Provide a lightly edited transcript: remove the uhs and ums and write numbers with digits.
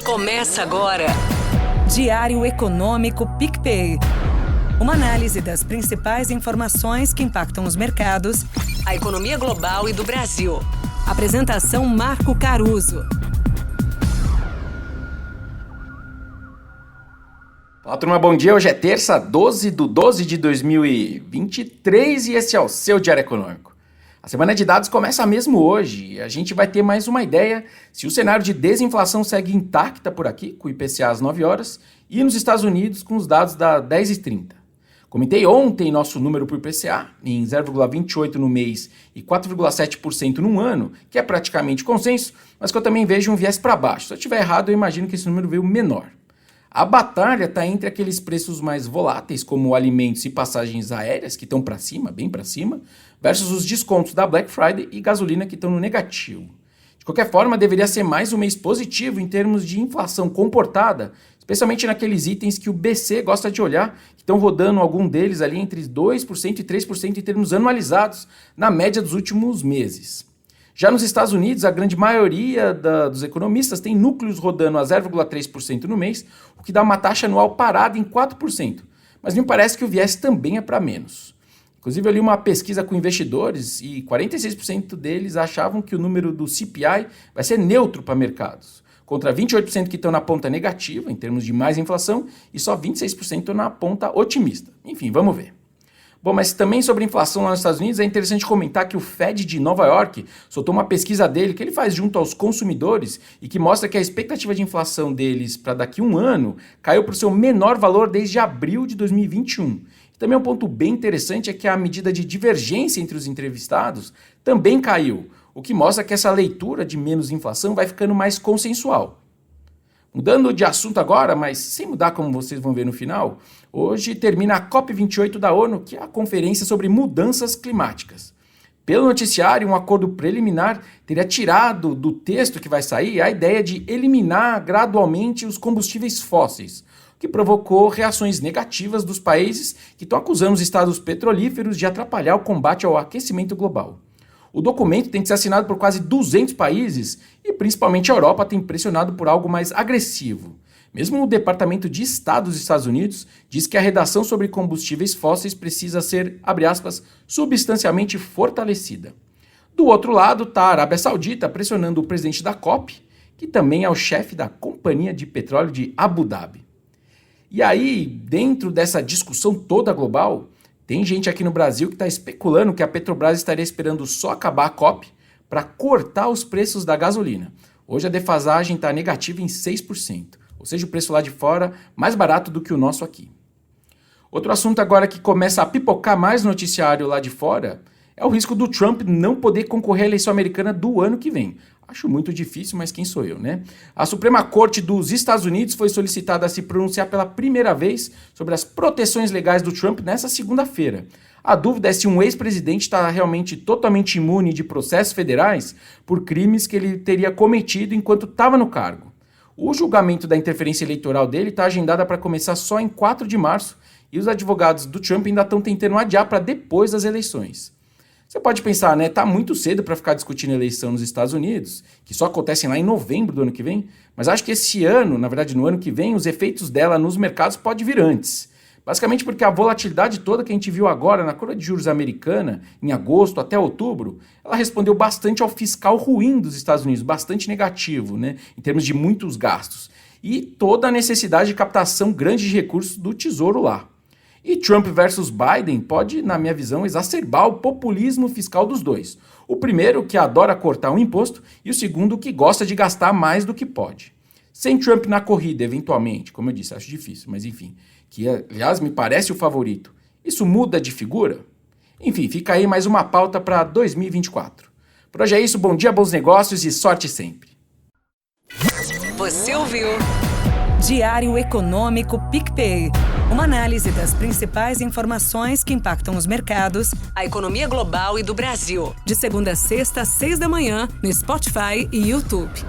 Começa agora. Diário Econômico PicPay. Uma análise das principais informações que impactam os mercados, A economia global e do Brasil. Apresentação Marco Caruso. Olá, turma, bom dia. Hoje é terça, 12/12 de 2023 e esse é o seu Diário Econômico. A semana de dados começa mesmo hoje e a gente vai ter mais uma ideia se o cenário de desinflação segue intacta por aqui, com o IPCA às 9 horas, e nos Estados Unidos com os dados da 10h30. Comentei ontem nosso número por IPCA, em 0,28 no mês e 4,7% num ano, que é praticamente consenso, mas que eu também vejo um viés para baixo. Se eu estiver errado, eu imagino que esse número veio menor. A batalha está entre aqueles preços mais voláteis, como alimentos e passagens aéreas, que estão para cima, bem para cima, versus os descontos da Black Friday e gasolina, que estão no negativo. De qualquer forma, deveria ser mais um mês positivo em termos de inflação comportada, especialmente naqueles itens que o BC gosta de olhar, que estão rodando algum deles ali entre 2% e 3% em termos anualizados, na média dos últimos meses. Já nos Estados Unidos, a grande maioria dos economistas tem núcleos rodando a 0,3% no mês, o que dá uma taxa anual parada em 4%. Mas me parece que o viés também é para menos. Inclusive, eu li uma pesquisa com investidores e 46% deles achavam que o número do CPI vai ser neutro para mercados, contra 28% que estão na ponta negativa, em termos de mais inflação, e só 26% na ponta otimista. Enfim, vamos ver. Bom, mas também sobre inflação lá nos Estados Unidos, é interessante comentar que o Fed de Nova York soltou uma pesquisa dele que ele faz junto aos consumidores e que mostra que a expectativa de inflação deles para daqui a um ano caiu para o seu menor valor desde abril de 2021. E também um ponto bem interessante é que a medida de divergência entre os entrevistados também caiu, o que mostra que essa leitura de menos inflação vai ficando mais consensual. Mudando de assunto agora, mas sem mudar como vocês vão ver no final, hoje termina a COP28 da ONU, que é a conferência sobre mudanças climáticas. Pelo noticiário, um acordo preliminar teria tirado do texto que vai sair a ideia de eliminar gradualmente os combustíveis fósseis, o que provocou reações negativas dos países que estão acusando os estados petrolíferos de atrapalhar o combate ao aquecimento global. O documento tem que ser assinado por quase 200 países e principalmente a Europa tem pressionado por algo mais agressivo. Mesmo o Departamento de Estado dos Estados Unidos diz que a redação sobre combustíveis fósseis precisa ser, abre aspas, substancialmente fortalecida. Do outro lado está a Arábia Saudita pressionando o presidente da COP, que também é o chefe da Companhia de Petróleo de Abu Dhabi. E aí, dentro dessa discussão toda global, tem gente aqui no Brasil que está especulando que a Petrobras estaria esperando só acabar a COP para cortar os preços da gasolina. Hoje a defasagem está negativa em 6%, ou seja, o preço lá de fora mais barato do que o nosso aqui. Outro assunto agora que começa a pipocar mais noticiário lá de fora é o risco do Trump não poder concorrer à eleição americana do ano que vem. Acho muito difícil, mas quem sou eu, né? A Suprema Corte dos Estados Unidos foi solicitada a se pronunciar pela primeira vez sobre as proteções legais do Trump nessa segunda-feira. A dúvida é se um ex-presidente está realmente totalmente imune de processos federais por crimes que ele teria cometido enquanto estava no cargo. O julgamento da interferência eleitoral dele está agendado para começar só em 4 de março e os advogados do Trump ainda estão tentando adiar para depois das eleições. Você pode pensar, né, tá muito cedo para ficar discutindo eleição nos Estados Unidos, que só acontecem lá em novembro do ano que vem, mas acho que esse ano, na verdade no ano que vem, os efeitos dela nos mercados podem vir antes. Basicamente porque a volatilidade toda que a gente viu agora na curva de juros americana, em agosto até outubro, ela respondeu bastante ao fiscal ruim dos Estados Unidos, bastante negativo, né, em termos de muitos gastos, e toda a necessidade de captação grande de recursos do tesouro lá. E Trump versus Biden pode, na minha visão, exacerbar o populismo fiscal dos dois. O primeiro, que adora cortar um imposto, e o segundo, que gosta de gastar mais do que pode. Sem Trump na corrida, eventualmente, como eu disse, acho difícil, mas enfim, que aliás me parece o favorito. Isso muda de figura? Enfim, fica aí mais uma pauta para 2024. Por hoje é isso, bom dia, bons negócios e sorte sempre. Você ouviu? Diário Econômico PicPay. Uma análise das principais informações que impactam os mercados, A economia global e do Brasil. de segunda a sexta, às 6 da manhã, no Spotify e YouTube.